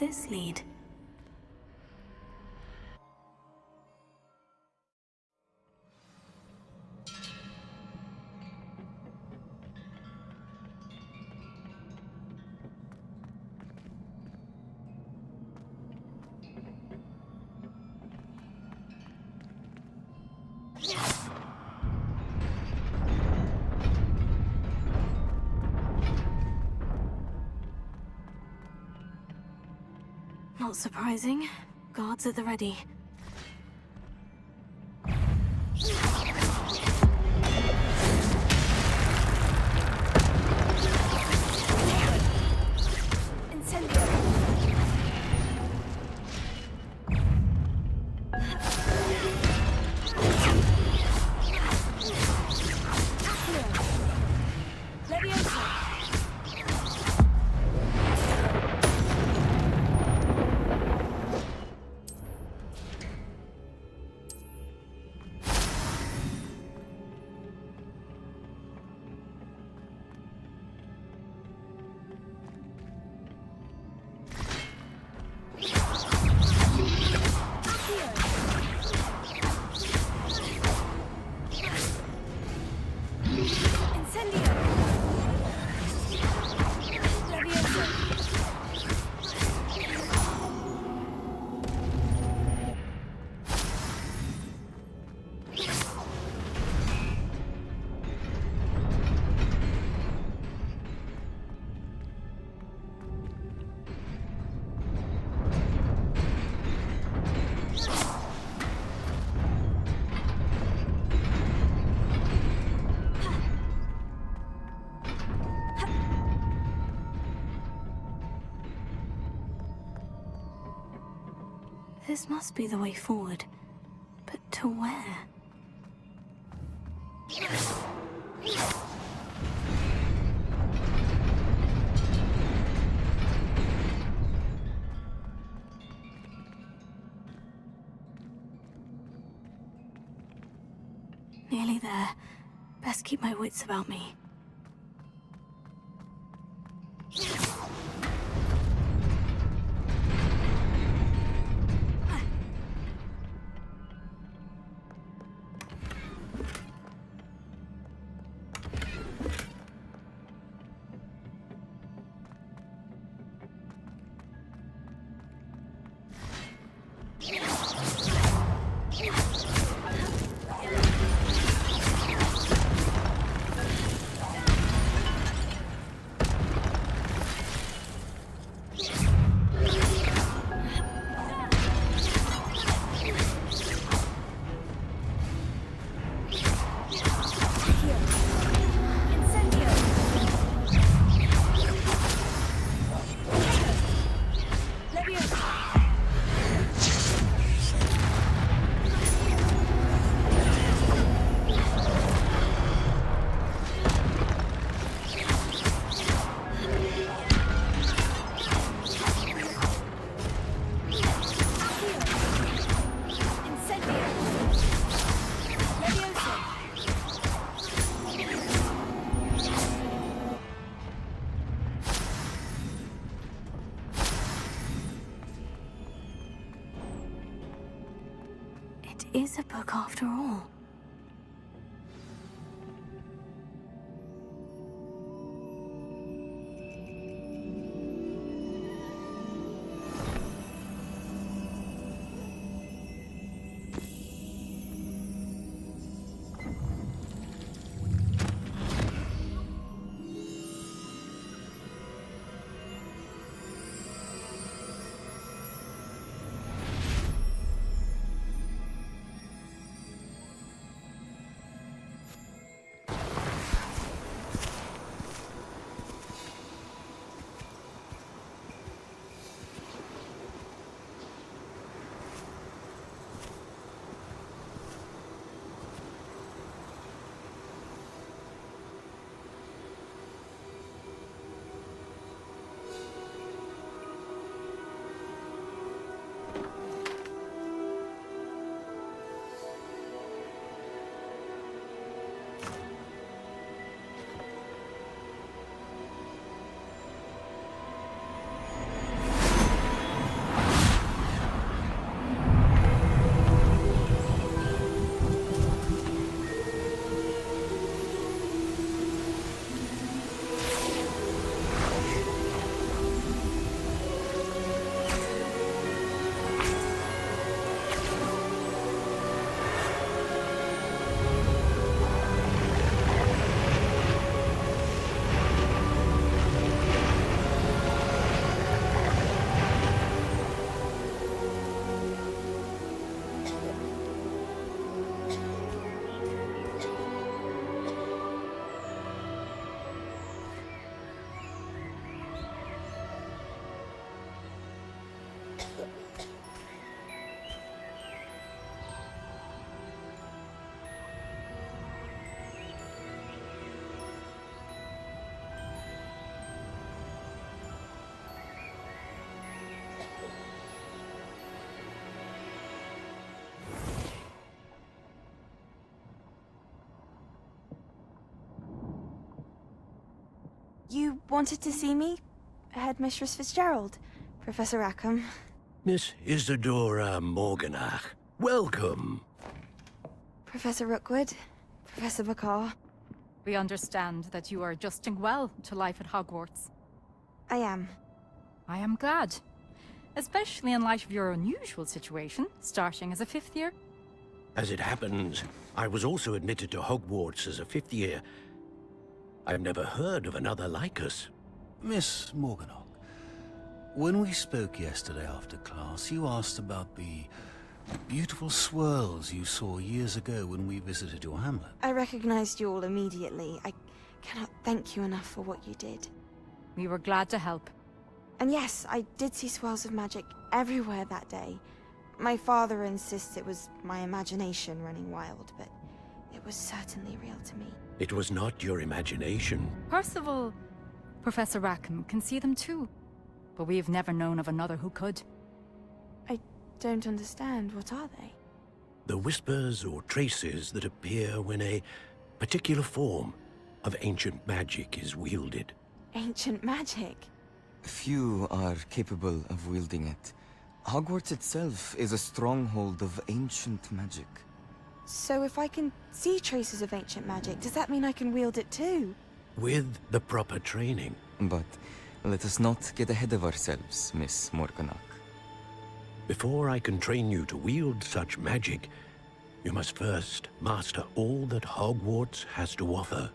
this lead? Not surprising. Guards at the ready. This must be the way forward. But to where? Nearly there. Best keep my wits about me. Is a book after all. You wanted to see me? Headmistress Fitzgerald, Professor Rackham. Miss Isadora Morganach, welcome. Professor Rookwood, Professor Bakar. We understand that you are adjusting well to life at Hogwarts. I am. I am glad. Especially in light of your unusual situation, starting as a 5th year. As it happens, I was also admitted to Hogwarts as a 5th year. I've never heard of another like us. Miss Morganach, when we spoke yesterday after class, you asked about the beautiful swirls you saw years ago when we visited your hamlet. I recognized you all immediately. I cannot thank you enough for what you did. We were glad to help. And yes, I did see swirls of magic everywhere that day. My father insists it was my imagination running wild, but it was certainly real to me. It was not your imagination. Percival, Professor Rackham can see them too. But we've never known of another who could. I don't understand. What are they? The whispers or traces that appear when a particular form of ancient magic is wielded. Ancient magic? Few are capable of wielding it. Hogwarts itself is a stronghold of ancient magic. So if I can see traces of ancient magic, does that mean I can wield it too? With the proper training. But let us not get ahead of ourselves, Miss Morganach. Before I can train you to wield such magic, you must first master all that Hogwarts has to offer.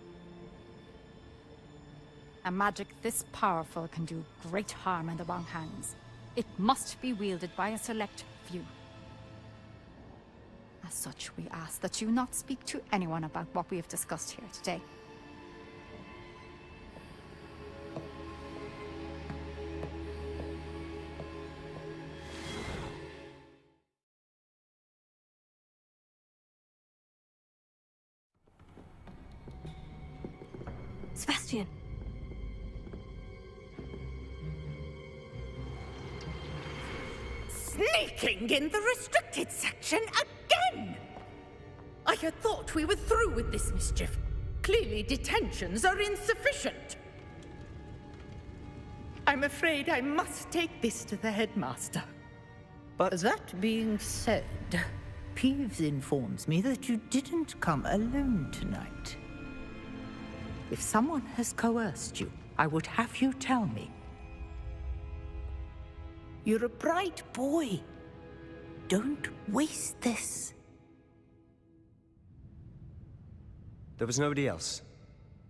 A magic this powerful can do great harm in the wrong hands. It must be wielded by a select few. As such, we ask that you not speak to anyone about what we have discussed here today. Sebastian. Sneaking in the restricted section again! I had thought we were through with this mischief. Clearly detentions are insufficient. I'm afraid I must take this to the headmaster. But that being said, Peeves informs me that you didn't come alone tonight. If someone has coerced you, I would have you tell me. You're a bright boy. Don't waste this. There was nobody else.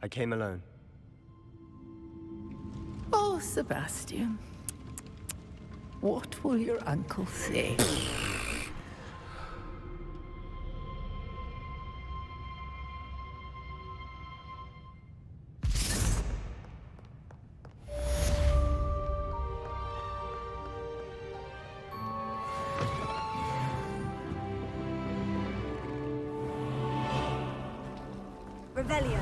I came alone. Oh, Sebastian. What will your uncle say? Revelio.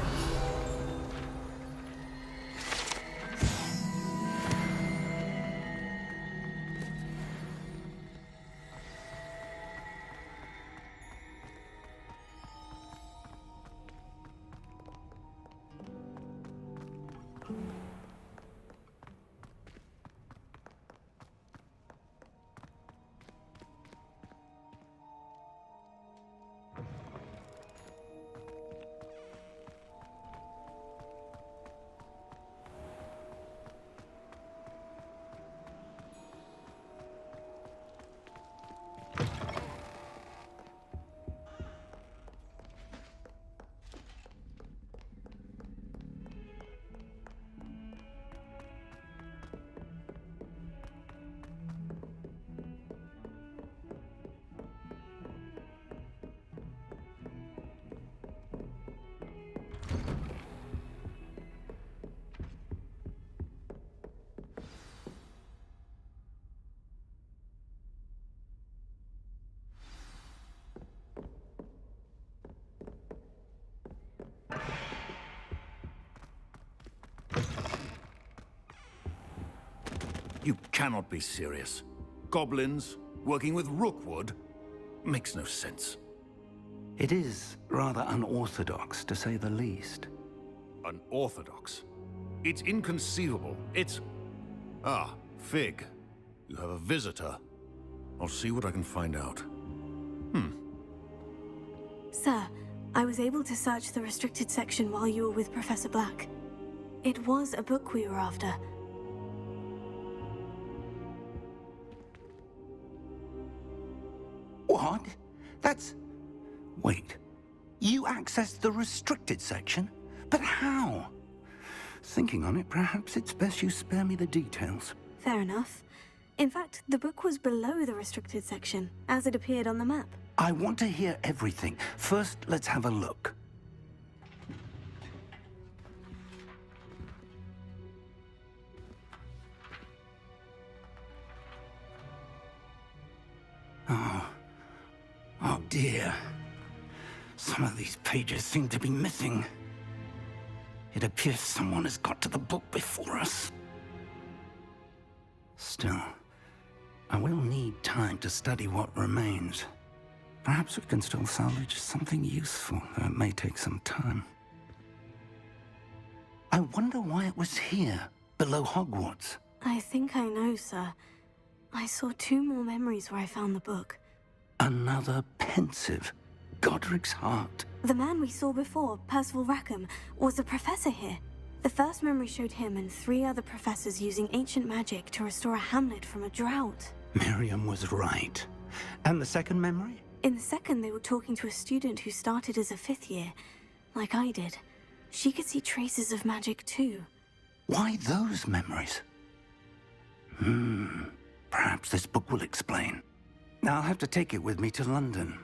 You cannot be serious. Goblins working with Rookwood makes no sense. It is rather unorthodox, to say the least. Unorthodox? It's inconceivable. It's... Ah, Fig. You have a visitor. I'll see what I can find out. Sir, I was able to search the restricted section while you were with Professor Black. It was a book we were after. What? That's... Wait. You accessed the restricted section? But how? Thinking on it, perhaps it's best you spare me the details. Fair enough. In fact, the book was below the restricted section, as it appeared on the map. I want to hear everything. First, let's have a look. Oh dear. Some of these pages seem to be missing. It appears someone has got to the book before us. Still, I will need time to study what remains. Perhaps we can still salvage something useful, though it may take some time. I wonder why it was here, below Hogwarts. I think I know, sir. I saw 2 more memories where I found the book. Another pensive. Godric's heart. The man we saw before, Percival Rackham, was a professor here. The first memory showed him and 3 other professors using ancient magic to restore a hamlet from a drought. Miriam was right. And the second memory? In the second, they were talking to a student who started as a 5th year, like I did. She could see traces of magic too. Why those memories? Perhaps this book will explain. Now I'll have to take it with me to London.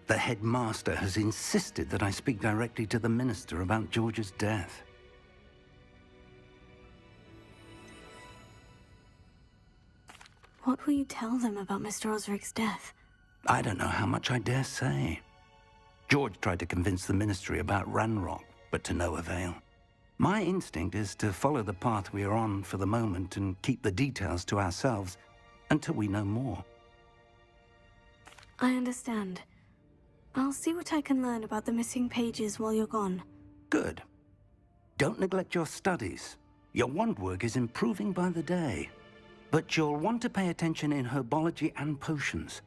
The headmaster has insisted that I speak directly to the minister about George's death. What will you tell them about Mr. Osric's death? I don't know how much I dare say. George tried to convince the ministry about Ranrock, but to no avail. My instinct is to follow the path we are on for the moment and keep the details to ourselves until we know more. I understand. I'll see what I can learn about the missing pages while you're gone. Good. Don't neglect your studies. Your wand work is improving by the day. But you'll want to pay attention in herbology and potions.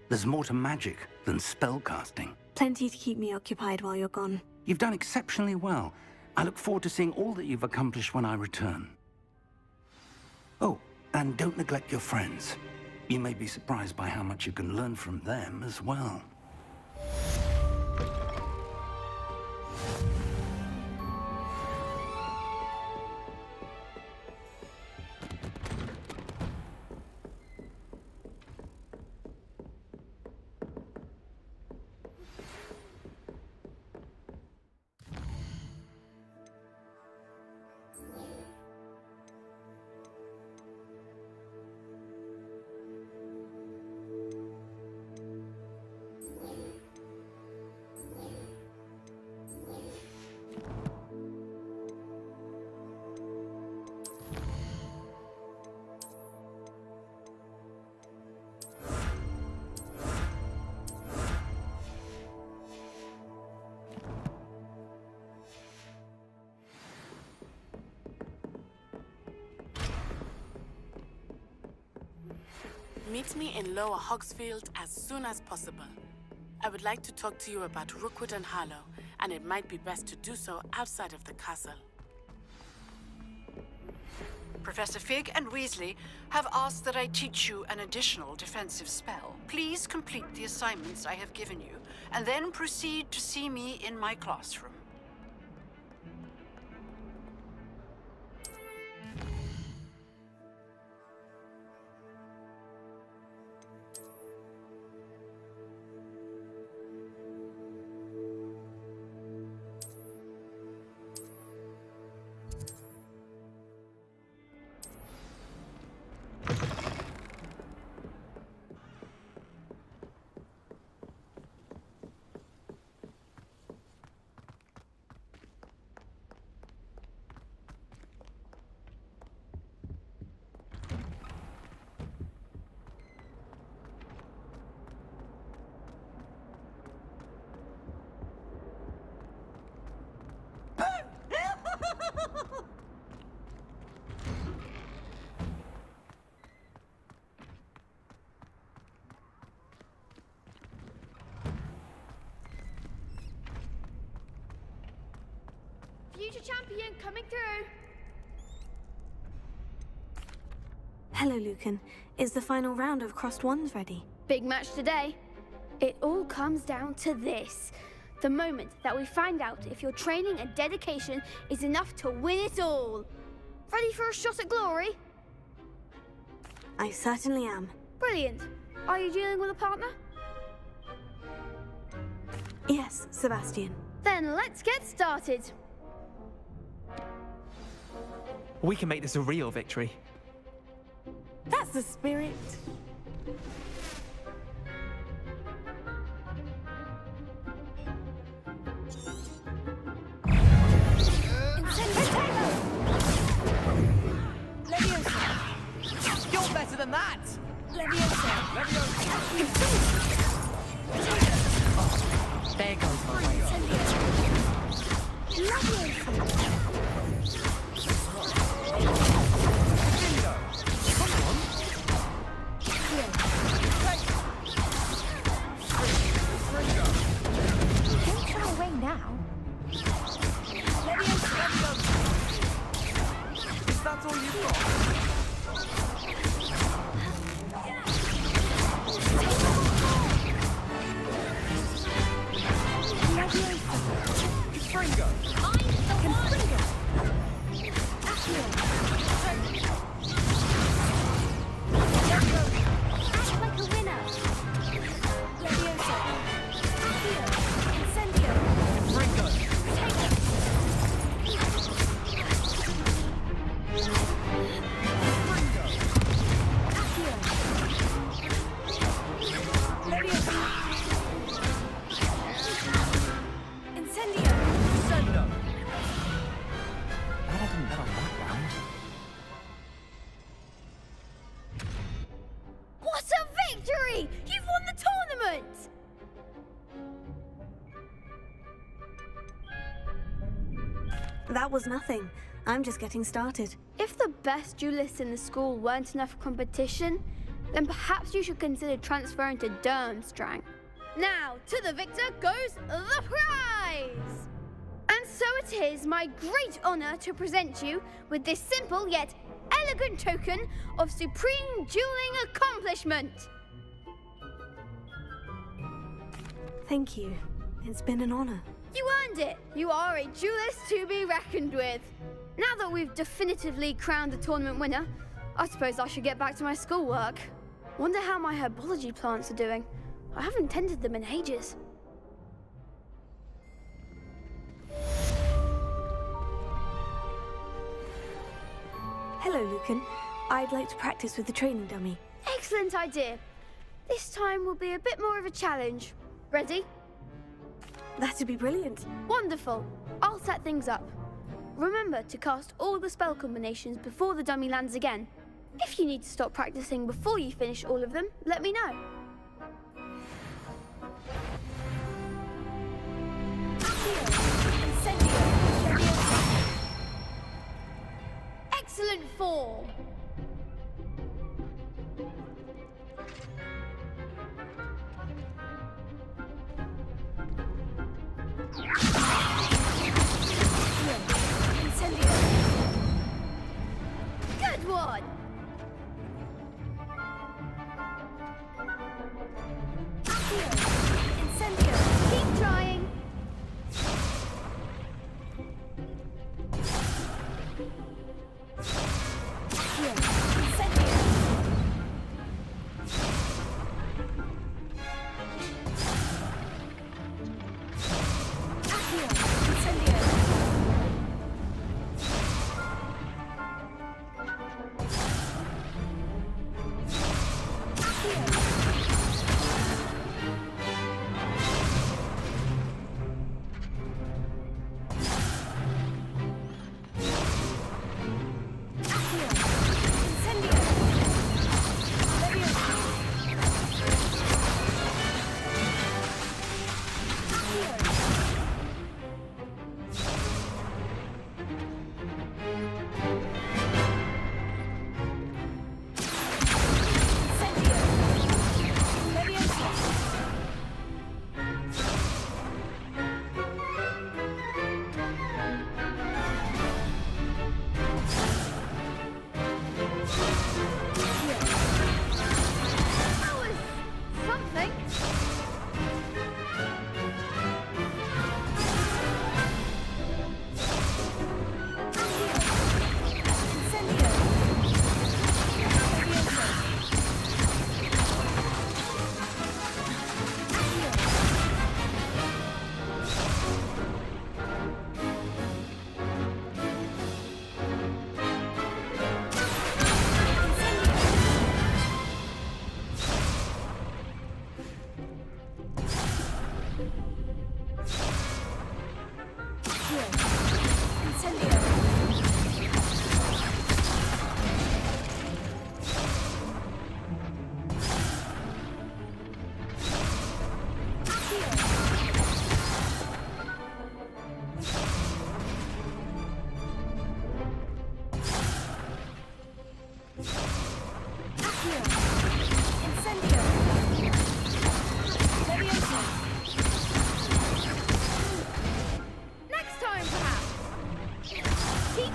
There's more to magic than spellcasting. Plenty to keep me occupied while you're gone. You've done exceptionally well. I look forward to seeing all that you've accomplished when I return. Oh, and don't neglect your friends. You may be surprised by how much you can learn from them as well. Meet me in Lower Hogsfield as soon as possible. I would like to talk to you about Rookwood and Harlow, and it might be best to do so outside of the castle. Professor Fig and Weasley have asked that I teach you an additional defensive spell. Please complete the assignments I have given you, and then proceed to see me in my classroom. future champion coming through. Hello, Lucan. Is the final round of Crossed Wands ready? Big match today. It all comes down to this. The moment that we find out if your training and dedication is enough to win it all. Ready for a shot at glory? I certainly am. Brilliant. Are you dealing with a partner? Yes, Sebastian. Then let's get started. We can make this a real victory. That's the spirit. You're better than that! There goes my way. Don't try away now. Is that all you've got? That was nothing. I'm just getting started. If the best duelists in the school weren't enough for competition, then perhaps you should consider transferring to Durmstrang. Now, to the victor goes the prize! And so it is my great honor to present you with this simple yet elegant token of supreme dueling accomplishment. Thank you. It's been an honor. You earned it! You are a duelist to be reckoned with. Now that we've definitively crowned the tournament winner, I suppose I should get back to my schoolwork. Wonder how my herbology plants are doing. I haven't tended them in ages. Hello, Lucan. I'd like to practice with the training dummy. Excellent idea. This time will be a bit more of a challenge. Ready? That'd be brilliant. Wonderful. I'll set things up. Remember to cast all the spell combinations before the dummy lands again. If you need to stop practicing before you finish all of them, let me know. Excellent form. Good one. Incendio. Keep trying. Here.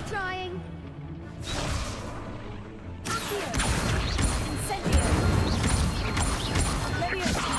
Keep trying. Accio. Incendio. Leviosa.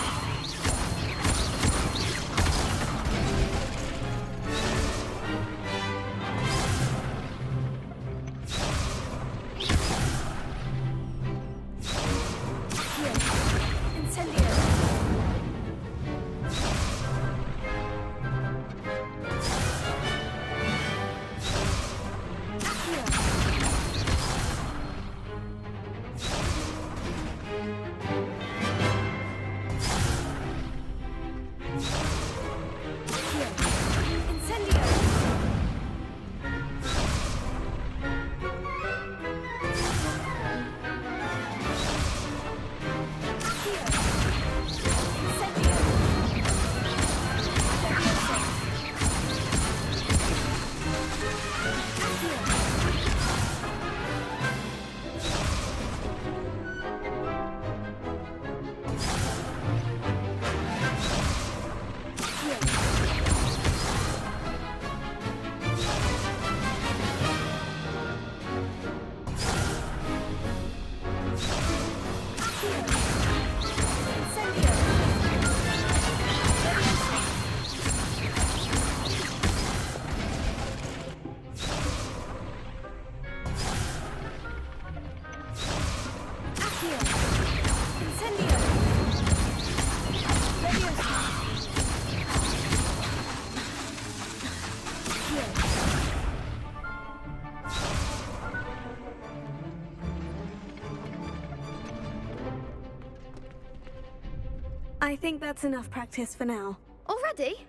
I think that's enough practice for now. Already?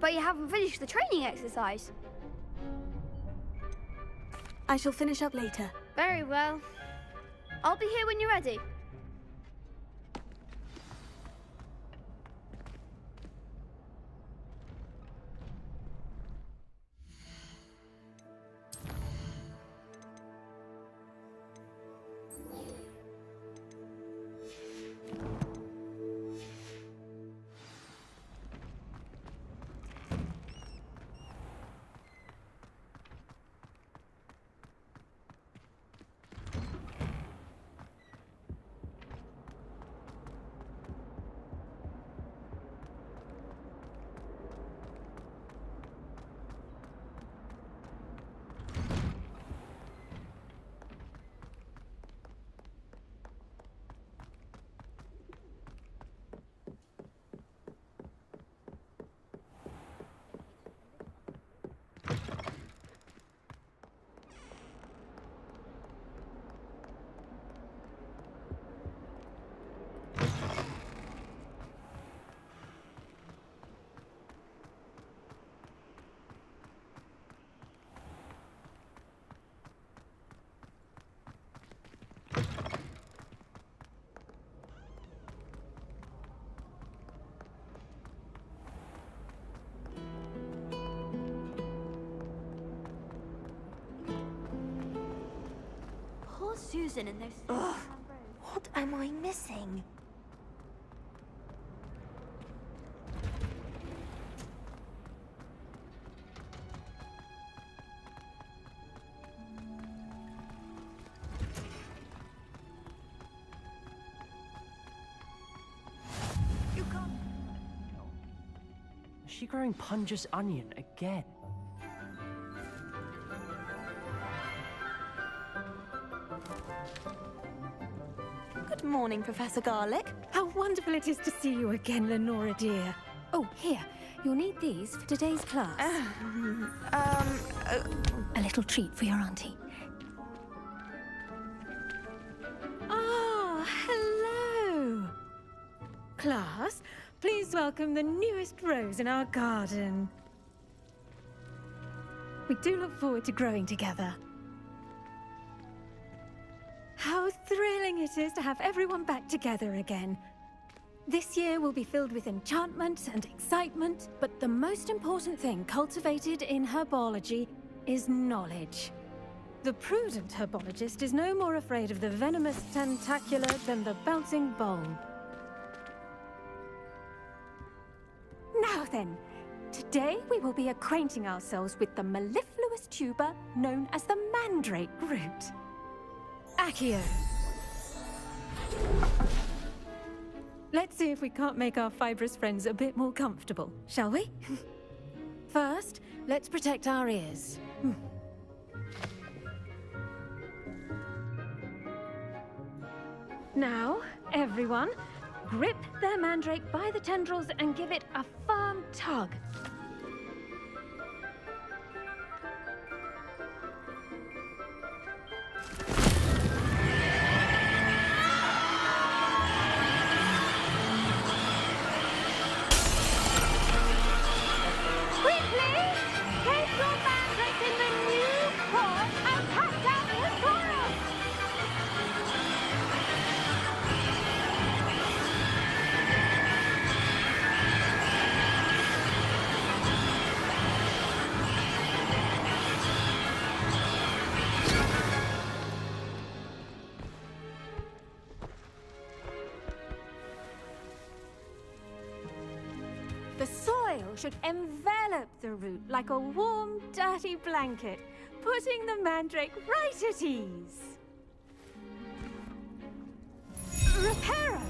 But you haven't finished the training exercise. I shall finish up later. Very well. I'll be here when you're ready. Susan and those... Ugh, what am I missing? You can't... Is she growing Punja's onion again? Good morning, Professor Garlick. How wonderful it is to see you again, Lenora dear. Oh, here. You'll need these for today's class. A little treat for your auntie. Ah, hello. Class, please welcome the newest rose in our garden. We do look forward to growing together. How thrilling it is to have everyone back together again. This year will be filled with enchantment and excitement, but the most important thing cultivated in herbology is knowledge. The prudent herbologist is no more afraid of the venomous tentacula than the bouncing bulb. Now then, today we will be acquainting ourselves with the mellifluous newest tuber known as the mandrake root. Accio. Let's see if we can't make our fibrous friends a bit more comfortable, shall we? First, let's protect our ears. Now, everyone, grip their mandrake by the tendrils and give it a firm tug. The soil should envelop the root like a warm, dirty blanket, putting the mandrake right at ease. Reparo!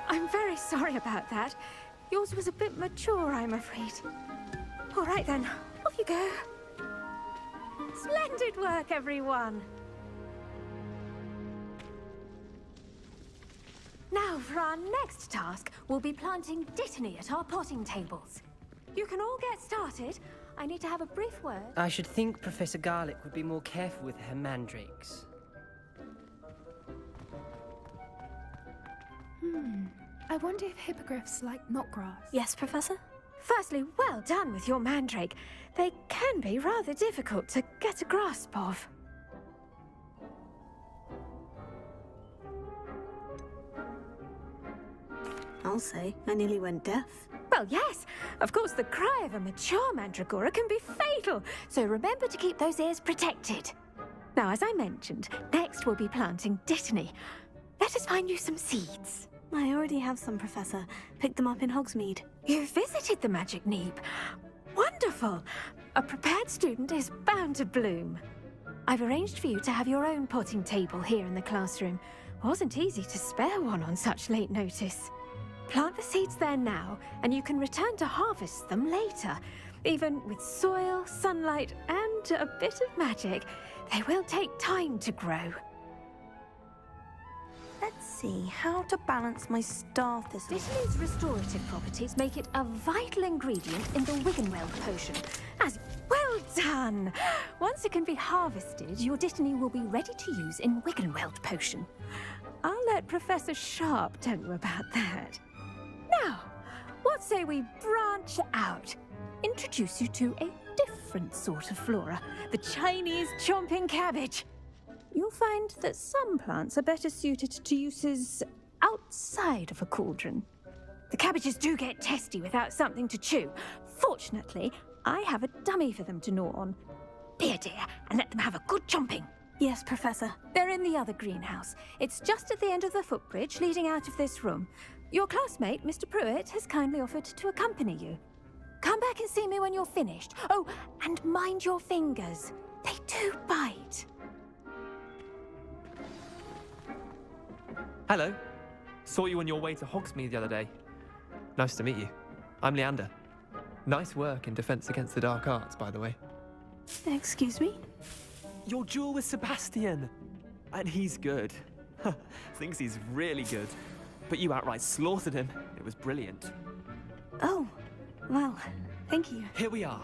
I'm very sorry about that. Yours was a bit mature, I'm afraid. All right then, off you go. Splendid work, everyone! Now, for our next task, we'll be planting Dittany at our potting tables. You can all get started. I need to have a brief word. I should think Professor Garlick would be more careful with her mandrakes. I wonder if hippogriffs like knotgrass. Yes, Professor? Firstly, well done with your mandrake. They can be rather difficult to get a grasp of. I'll say, I nearly went deaf. Well, yes. Of course, the cry of a mature mandragora can be fatal, so remember to keep those ears protected. Now, as I mentioned, next we'll be planting Dittany. Let us find you some seeds. I already have some, Professor. Picked them up in Hogsmeade. You visited the Magic Neep. Wonderful. A prepared student is bound to bloom. I've arranged for you to have your own potting table here in the classroom. Wasn't easy to spare one on such late notice. Plant the seeds there now, and you can return to harvest them later. Even with soil, sunlight, and a bit of magic, they will take time to grow. Let's see, how to balance my star thistle. Dittany's restorative properties make it a vital ingredient in the Wiggenweld potion. Well done! Once it can be harvested, your Dittany will be ready to use in Wiggenweld potion. I'll let Professor Sharp tell you about that. Now, what say we branch out? Introduce you to a different sort of flora, the Chinese chomping cabbage. You'll find that some plants are better suited to uses outside of a cauldron. The cabbages do get testy without something to chew. Fortunately, I have a dummy for them to gnaw on. Be a dear and let them have a good chomping. Yes, Professor. They're in the other greenhouse. It's just at the end of the footbridge leading out of this room. Your classmate, Mr. Pruitt, has kindly offered to accompany you. Come back and see me when you're finished. Oh, and mind your fingers. They do bite. Hello. Saw you on your way to Hogsmeade the other day. Nice to meet you. I'm Leander. Nice work in Defense Against the Dark Arts, by the way. Excuse me? Your duel with Sebastian! And he's good. Thinks he's really good. But you outright slaughtered him. It was brilliant. Oh, well, thank you. Here we are.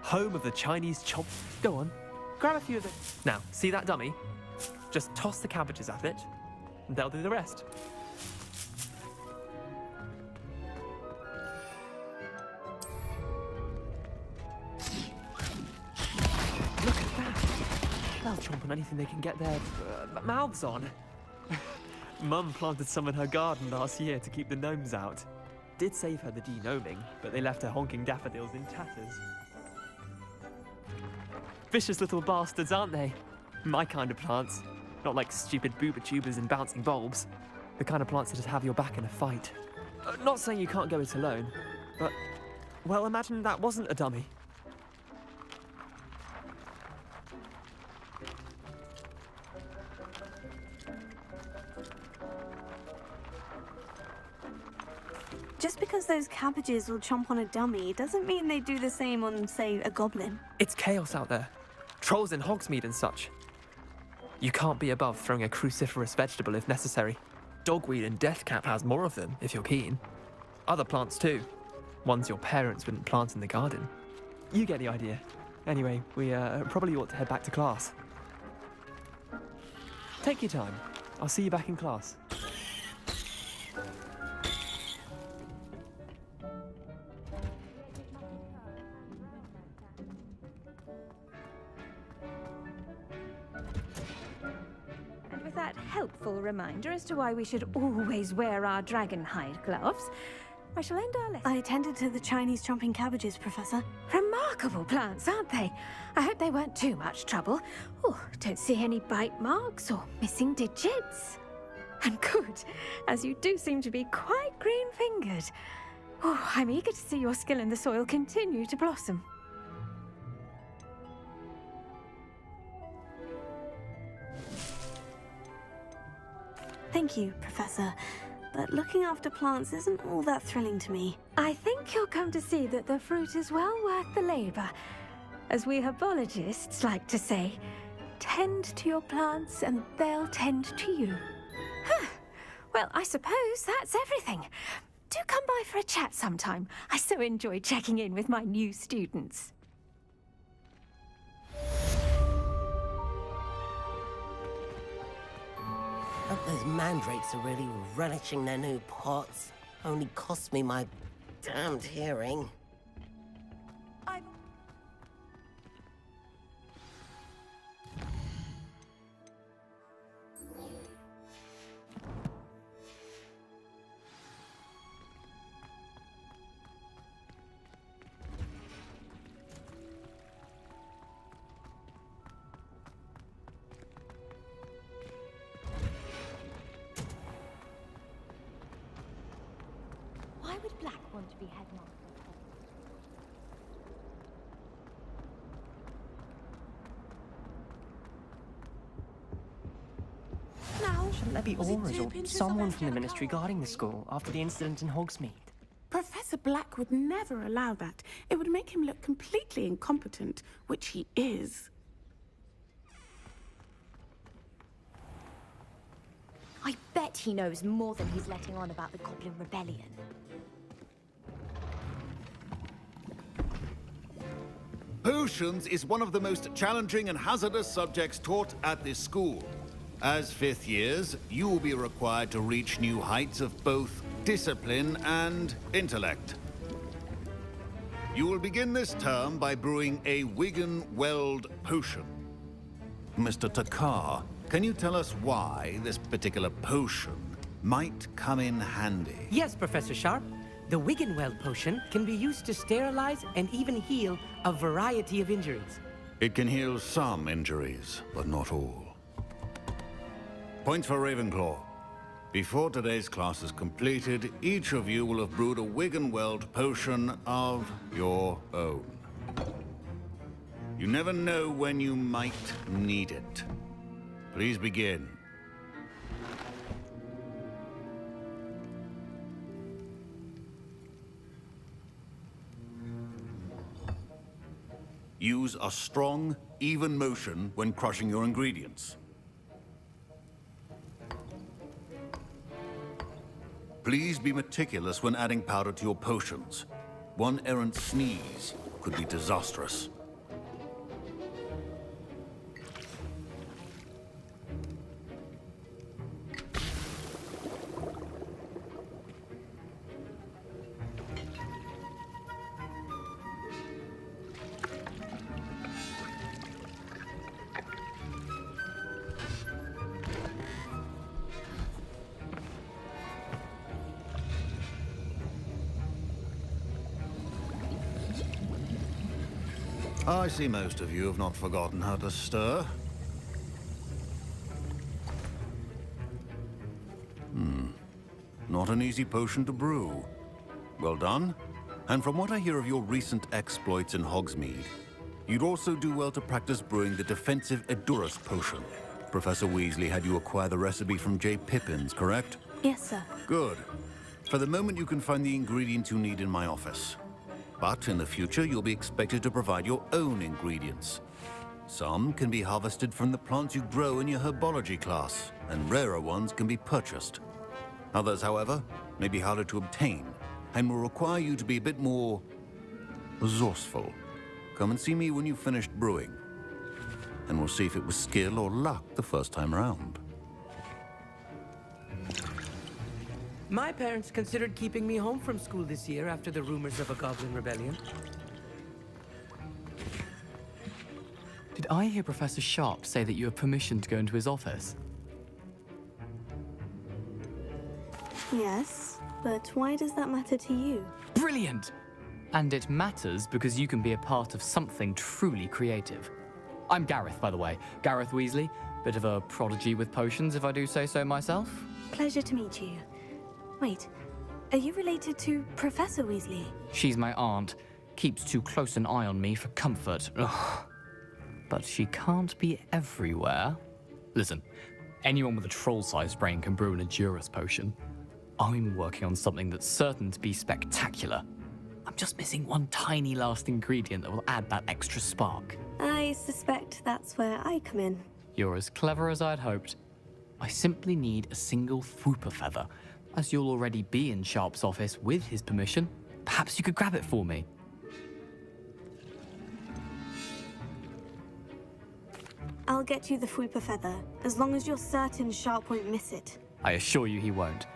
Home of the Chinese chomp. Go on. Grab a few of them. Now, see that dummy? Just toss the cabbages at it, and they'll do the rest. Look at that. They'll chomp on anything they can get their mouths on. Mum planted some in her garden last year to keep the gnomes out. Did save her the de-gnoming, but they left her honking daffodils in tatters. Vicious little bastards, aren't they? My kind of plants. Not like stupid booba tubers and bouncing bulbs. The kind of plants that just have your back in a fight. Not saying you can't go it alone, but Well, imagine that wasn't a dummy. Just because those cabbages will chomp on a dummy doesn't mean they do the same on, say, a goblin. It's chaos out there. Trolls in Hogsmeade and such. You can't be above throwing a cruciferous vegetable if necessary. Dogweed and deathcap has more of them, if you're keen. Other plants too. Ones your parents wouldn't plant in the garden. You get the idea. Anyway, we probably ought to head back to class. Take your time. I'll see you back in class. And with that helpful reminder as to why we should always wear our dragon hide gloves, I shall end our lesson. I attended to the Chinese chomping cabbages, Professor. Remarkable plants, aren't they? I hope they weren't too much trouble. Oh, don't see any bite marks or missing digits. And good, as you do seem to be quite green-fingered. Oh, I'm eager to see your skill in the soil continue to blossom. Thank you, Professor. But looking after plants isn't all that thrilling to me. I think you'll come to see that the fruit is well worth the labor. As we herbologists like to say, tend to your plants and they'll tend to you. Huh. Well, I suppose that's everything. Do come by for a chat sometime. I so enjoy checking in with my new students. Hope those mandrakes are really relishing their new pots. Only cost me my damned hearing. Why would Black want to be headmaster? Now, shouldn't there be aurors or someone from the Ministry guarding the school after the incident in Hogsmeade? Professor Black would never allow that. It would make him look completely incompetent, which he is. I bet he knows more than he's letting on about the Goblin Rebellion. Potions is one of the most challenging and hazardous subjects taught at this school. As fifth years, you will be required to reach new heights of both discipline and intellect. You will begin this term by brewing a Wigan-Weld potion. Mr. Takar, can you tell us why this particular potion might come in handy? Yes, Professor Sharp. The Wiggenweld potion can be used to sterilize and even heal a variety of injuries. It can heal some injuries, but not all. Points for Ravenclaw. Before today's class is completed, each of you will have brewed a Wiggenweld potion of your own. You never know when you might need it. Please begin. Use a strong, even motion when crushing your ingredients. Please be meticulous when adding powder to your potions. One errant sneeze could be disastrous. I see most of you have not forgotten how to stir. Not an easy potion to brew. Well done. And from what I hear of your recent exploits in Hogsmeade, you'd also do well to practice brewing the defensive Edurus potion. Professor Weasley had you acquire the recipe from J. Pippin's, correct? Yes, sir. Good. For the moment, you can find the ingredients you need in my office. But in the future, you'll be expected to provide your own ingredients. Some can be harvested from the plants you grow in your herbology class, and rarer ones can be purchased. Others, however, may be harder to obtain, and will require you to be a bit more resourceful. Come and see me when you've finished brewing, and we'll see if it was skill or luck the first time around. My parents considered keeping me home from school this year after the rumors of a goblin rebellion. Did I hear Professor Sharp say that you have permission to go into his office? Yes, but why does that matter to you? Brilliant! And it matters because you can be a part of something truly creative. I'm Gareth, by the way. Gareth Weasley. Bit of a prodigy with potions, if I do say so myself. Pleasure to meet you. Wait, are you related to Professor Weasley? She's my aunt. Keeps too close an eye on me for comfort. Ugh. But she can't be everywhere. Listen, anyone with a troll-sized brain can brew an Edurus potion. I'm working on something that's certain to be spectacular. I'm just missing one tiny last ingredient that will add that extra spark. I suspect that's where I come in. You're as clever as I'd hoped. I simply need a single Fwooper feather. As you'll already be in Sharp's office with his permission, perhaps you could grab it for me. I'll get you the Fwooper feather, as long as you're certain Sharp won't miss it. I assure you he won't.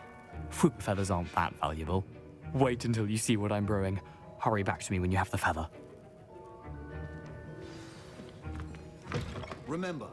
Fwooper feathers aren't that valuable. Wait until you see what I'm brewing. Hurry back to me when you have the feather. Remember.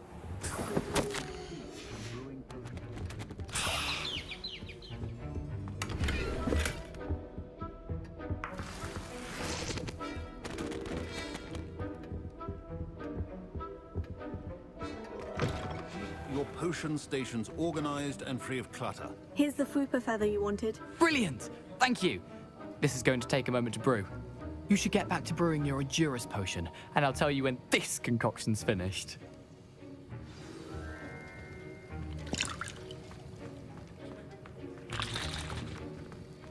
Your potion station's organized and free of clutter. Here's the Fwooper feather you wanted. Brilliant! Thank you! This is going to take a moment to brew. You should get back to brewing your Edurus potion, and I'll tell you when this concoction's finished.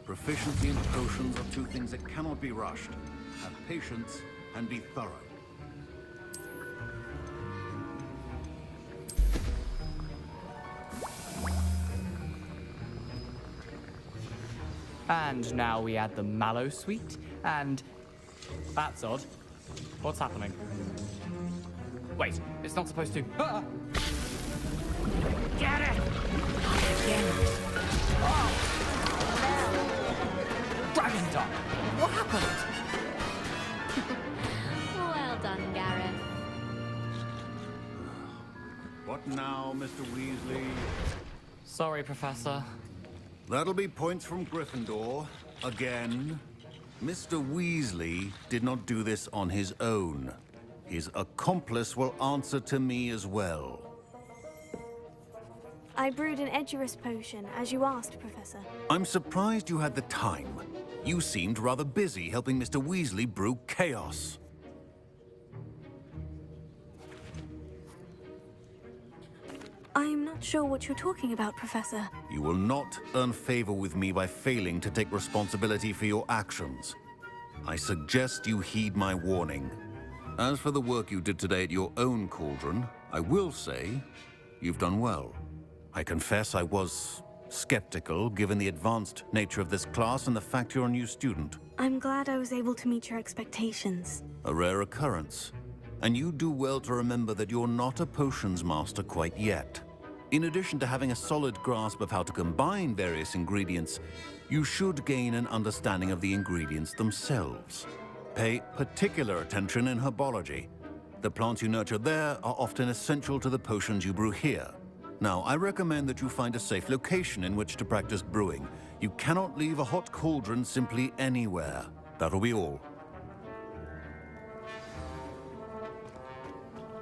Proficiency in potions are two things that cannot be rushed. Have patience and be thorough. And now we add the mallow sweet, and... That's odd. What's happening? Wait, it's not supposed to... Ah! Get it! Oh! Dragon Dog! What happened? Well done, Gareth. What now, Mr. Weasley? Sorry, Professor. That'll be points from Gryffindor. Again. Mr. Weasley did not do this on his own. His accomplice will answer to me as well. I brewed an Edurus potion, as you asked, Professor. I'm surprised you had the time. You seemed rather busy helping Mr. Weasley brew chaos. I'm not sure what you're talking about, Professor. You will not earn favor with me by failing to take responsibility for your actions. I suggest you heed my warning. As for the work you did today at your own cauldron, I will say you've done well. I confess I was skeptical, given the advanced nature of this class and the fact you're a new student. I'm glad I was able to meet your expectations. A rare occurrence. And you do well to remember that you're not a potions master quite yet. In addition to having a solid grasp of how to combine various ingredients, you should gain an understanding of the ingredients themselves. Pay particular attention in herbology. The plants you nurture there are often essential to the potions you brew here. Now, I recommend that you find a safe location in which to practice brewing. You cannot leave a hot cauldron simply anywhere. That'll be all.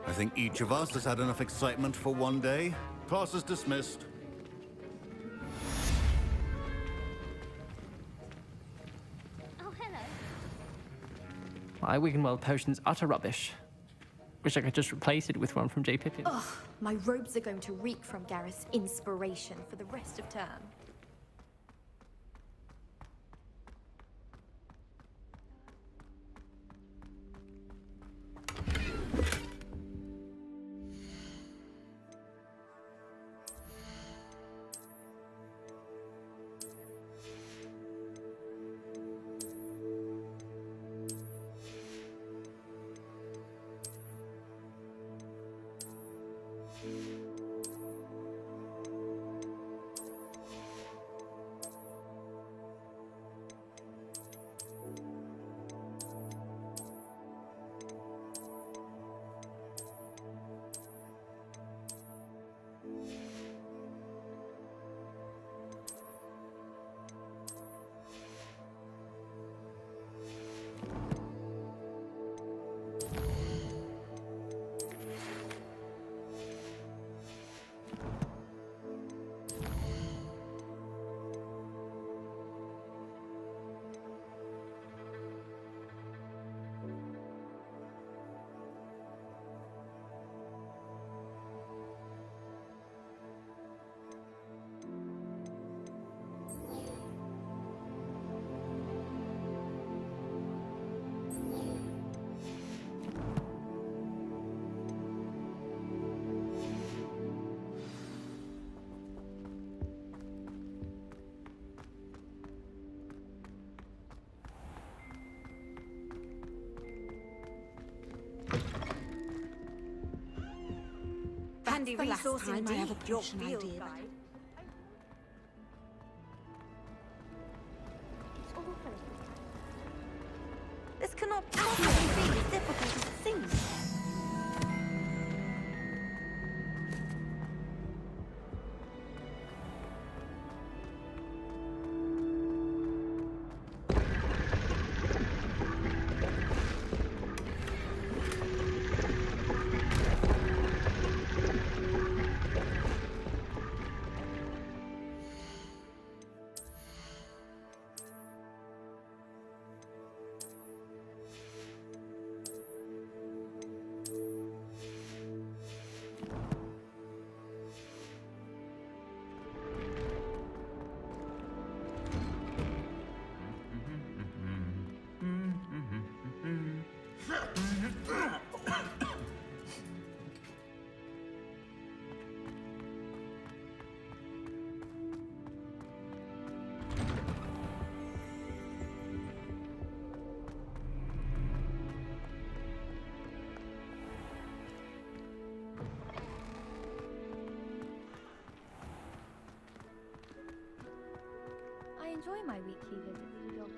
I think each of us has had enough excitement for one day. Class is dismissed. Oh, hello. My Wiggenweld potion's utter rubbish. Wish I could just replace it with one from J. Pippin. Ugh, my robes are going to reek from Gareth's inspiration for the rest of term. Handy resource indeed, your field guide. This cannot possibly be as difficult as it seems. I enjoy my weekly visits to the doctor.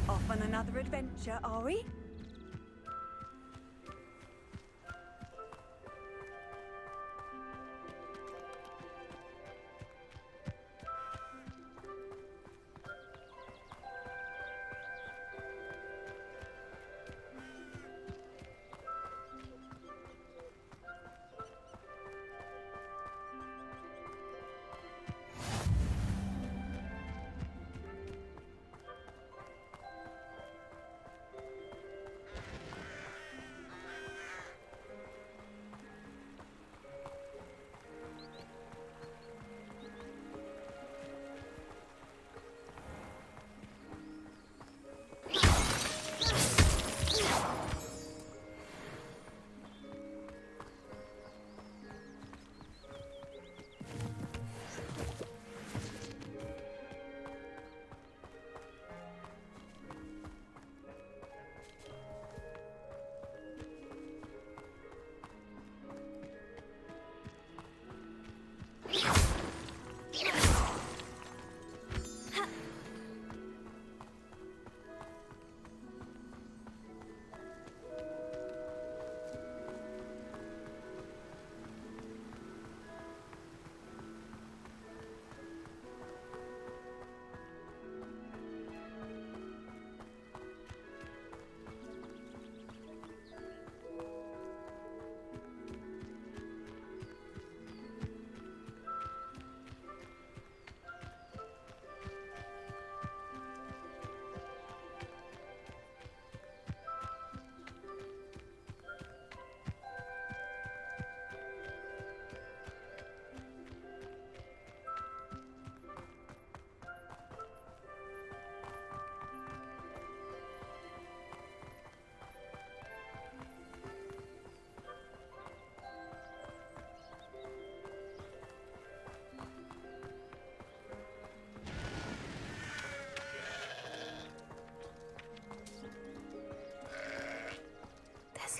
Off on another adventure, are we?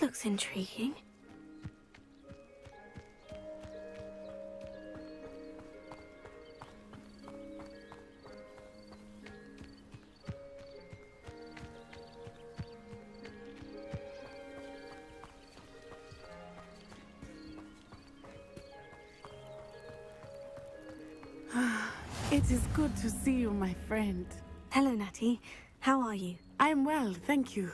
looks intriguing. It is good to see you, my friend. Hello, Natty. How are you? I'm well, thank you.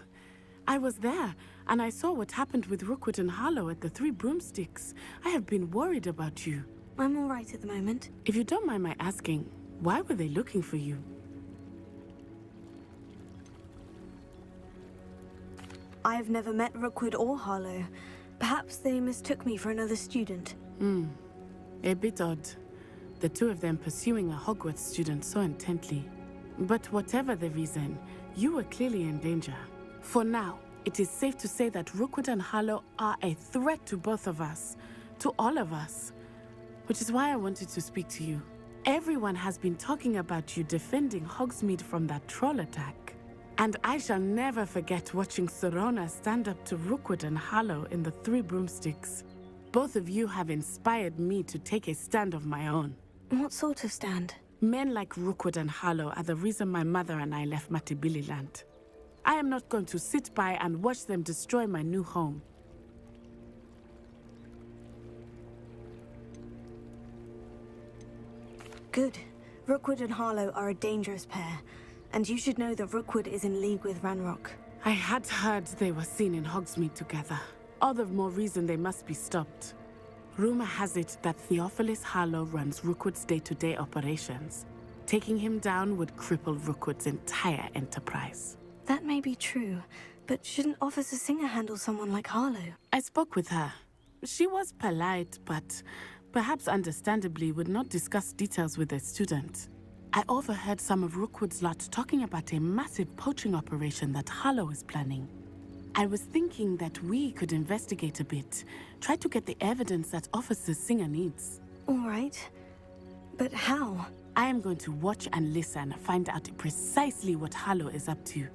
I was there, and I saw what happened with Rookwood and Harlow at the Three Broomsticks. I have been worried about you. I'm all right at the moment. If you don't mind my asking, why were they looking for you? I've never met Rookwood or Harlow. Perhaps they mistook me for another student. A bit odd. The two of them pursuing a Hogwarts student so intently. But whatever the reason, you were clearly in danger. For now, it is safe to say that Rookwood and Harlow are a threat to both of us. To all of us. Which is why I wanted to speak to you. Everyone has been talking about you defending Hogsmeade from that troll attack. And I shall never forget watching Serona stand up to Rookwood and Harlow in the Three Broomsticks. Both of you have inspired me to take a stand of my own. What sort of stand? Men like Rookwood and Harlow are the reason my mother and I left Matibili Land. I am not going to sit by and watch them destroy my new home. Good. Rookwood and Harlow are a dangerous pair, and you should know that Rookwood is in league with Ranrock. I had heard they were seen in Hogsmeade together. All the more reason they must be stopped. Rumor has it that Theophilus Harlow runs Rookwood's day-to-day operations. Taking him down would cripple Rookwood's entire enterprise. That may be true, but shouldn't Officer Singer handle someone like Harlow? I spoke with her. She was polite, but perhaps understandably would not discuss details with a student. I overheard some of Rookwood's lot talking about a massive poaching operation that Harlow is planning. I was thinking that we could investigate a bit, try to get the evidence that Officer Singer needs. All right. But how? I am going to watch and listen, find out precisely what Harlow is up to.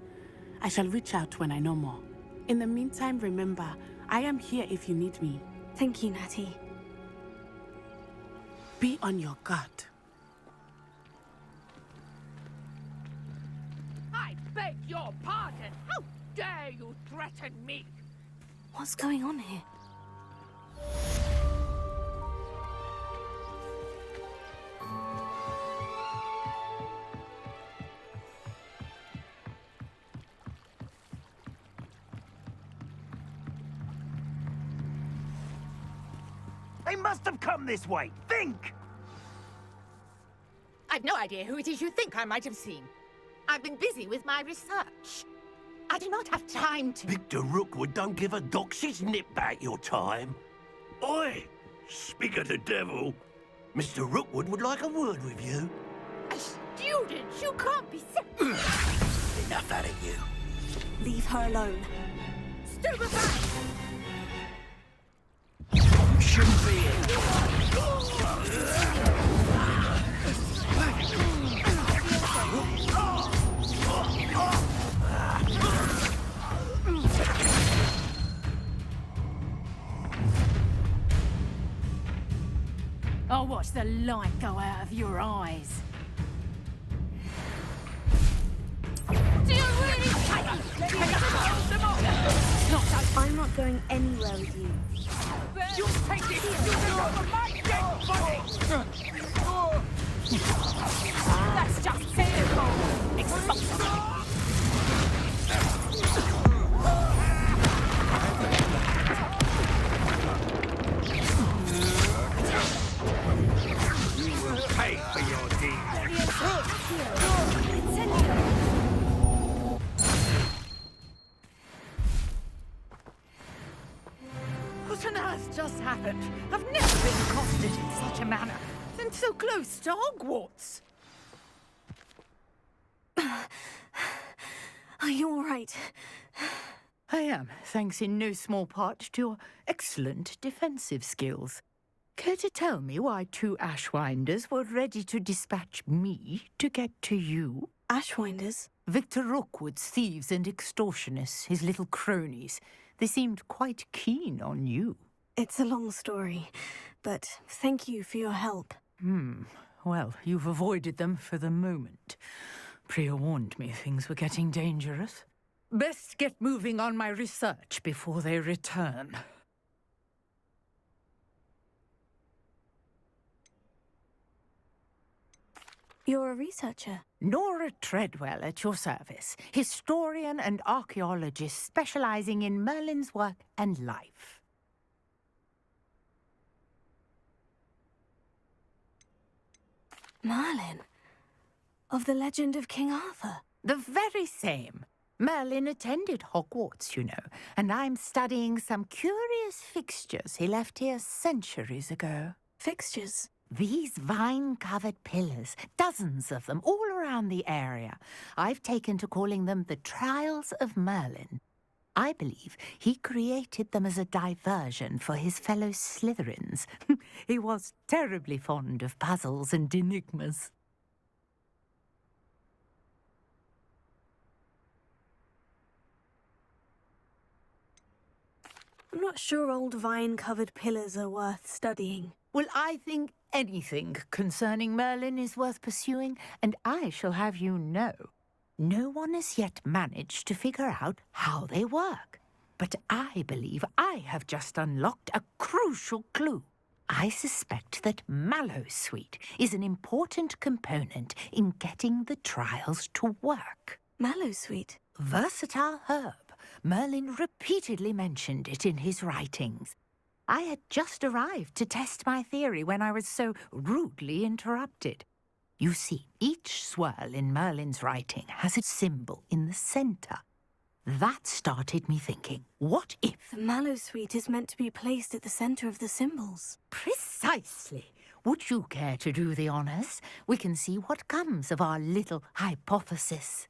I shall reach out when I know more. In the meantime, remember, I am here if you need me. Thank you, Natty. Be on your guard. I beg your pardon. How dare you threaten me? What's going on here? They must have come this way. Think! I've no idea who it is you think I might have seen. I've been busy with my research. I do not have time to... Victor Rookwood don't give a doxy's nip back your time. Oi! Speak of the devil. Mr. Rookwood would like a word with you. A student? You can't be Enough out of you. Leave her alone. Stupefy! Shouldn't be here. I'll watch the light go out of your eyes. Do you really I'm not going anywhere with you. You take it! You over my dead body! That's just cynical! Expulsive! You will pay for your deeds. What on earth just happened? I've never been accosted in such a manner. And so close to Hogwarts. Are you all right? I am, thanks in no small part to your excellent defensive skills. Care to tell me why two Ashwinders were ready to dispatch me to get to you? Ashwinders? Victor Rookwood's thieves and extortionists, his little cronies. They seemed quite keen on you. It's a long story, but thank you for your help. Well, you've avoided them for the moment. Priya warned me things were getting dangerous. Best get moving on my research before they return. You're a researcher? Nora Treadwell at your service, historian and archaeologist specializing in Merlin's work and life. Merlin? Of the legend of King Arthur? The very same. Merlin attended Hogwarts, you know, and I'm studying some curious fixtures he left here centuries ago. Fixtures? These vine-covered pillars, dozens of them, all around the area. I've taken to calling them the Trials of Merlin. I believe he created them as a diversion for his fellow Slytherins. He was terribly fond of puzzles and enigmas. I'm not sure old vine-covered pillars are worth studying. Well, I think anything concerning Merlin is worth pursuing, and I shall have you know, no one has yet managed to figure out how they work. But I believe I have just unlocked a crucial clue. I suspect that Mallowsweet is an important component in getting the trials to work. Mallowsweet? Versatile herb. Merlin repeatedly mentioned it in his writings. I had just arrived to test my theory when I was so rudely interrupted. You see, each swirl in Merlin's writing has a symbol in the center. That started me thinking, what if... The Mallowsweet is meant to be placed at the center of the symbols. Precisely. Would you care to do the honors? We can see what comes of our little hypothesis.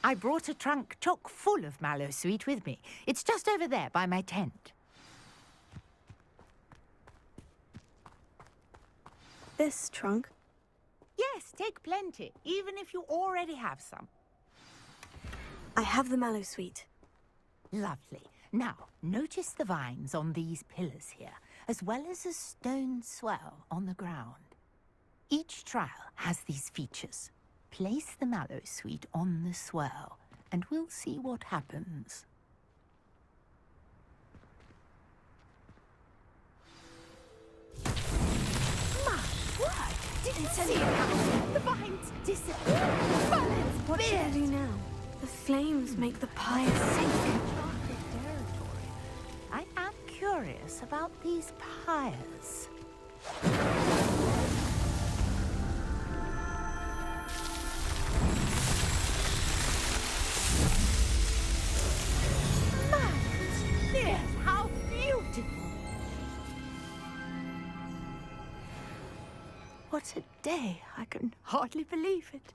I brought a trunk chock full of Mallowsweet with me. It's just over there by my tent. This trunk? Yes, take plenty, even if you already have some. I have the Mallowsweet. Lovely. Now, notice the vines on these pillars here, as well as a stone swell on the ground. Each trial has these features. Place the Mallowsweet on the swirl, and we'll see what happens. My word! Didn't see it happen. The vines disappear. What should I do now? The flames make the pyre sink. I am curious about these pyres. How beautiful! What a day! I can hardly believe it.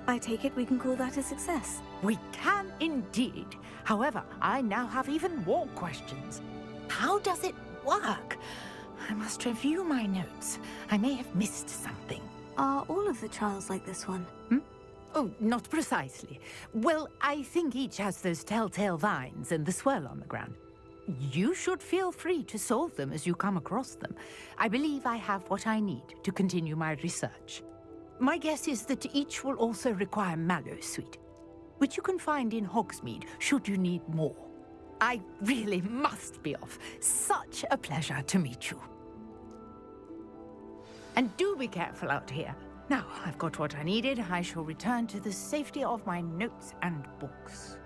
I take it we can call that a success. We can indeed. However, I now have even more questions. How does it work? I must review my notes. I may have missed something. Are all of the trials like this one? Oh, not precisely. Well, I think each has those telltale vines and the swirl on the ground. You should feel free to solve them as you come across them. I believe I have what I need to continue my research. My guess is that each will also require Mallowsweet, which you can find in Hogsmeade should you need more. I really must be off. Such a pleasure to meet you. And do be careful out here. Now I've got what I needed. I shall return to the safety of my notes and books.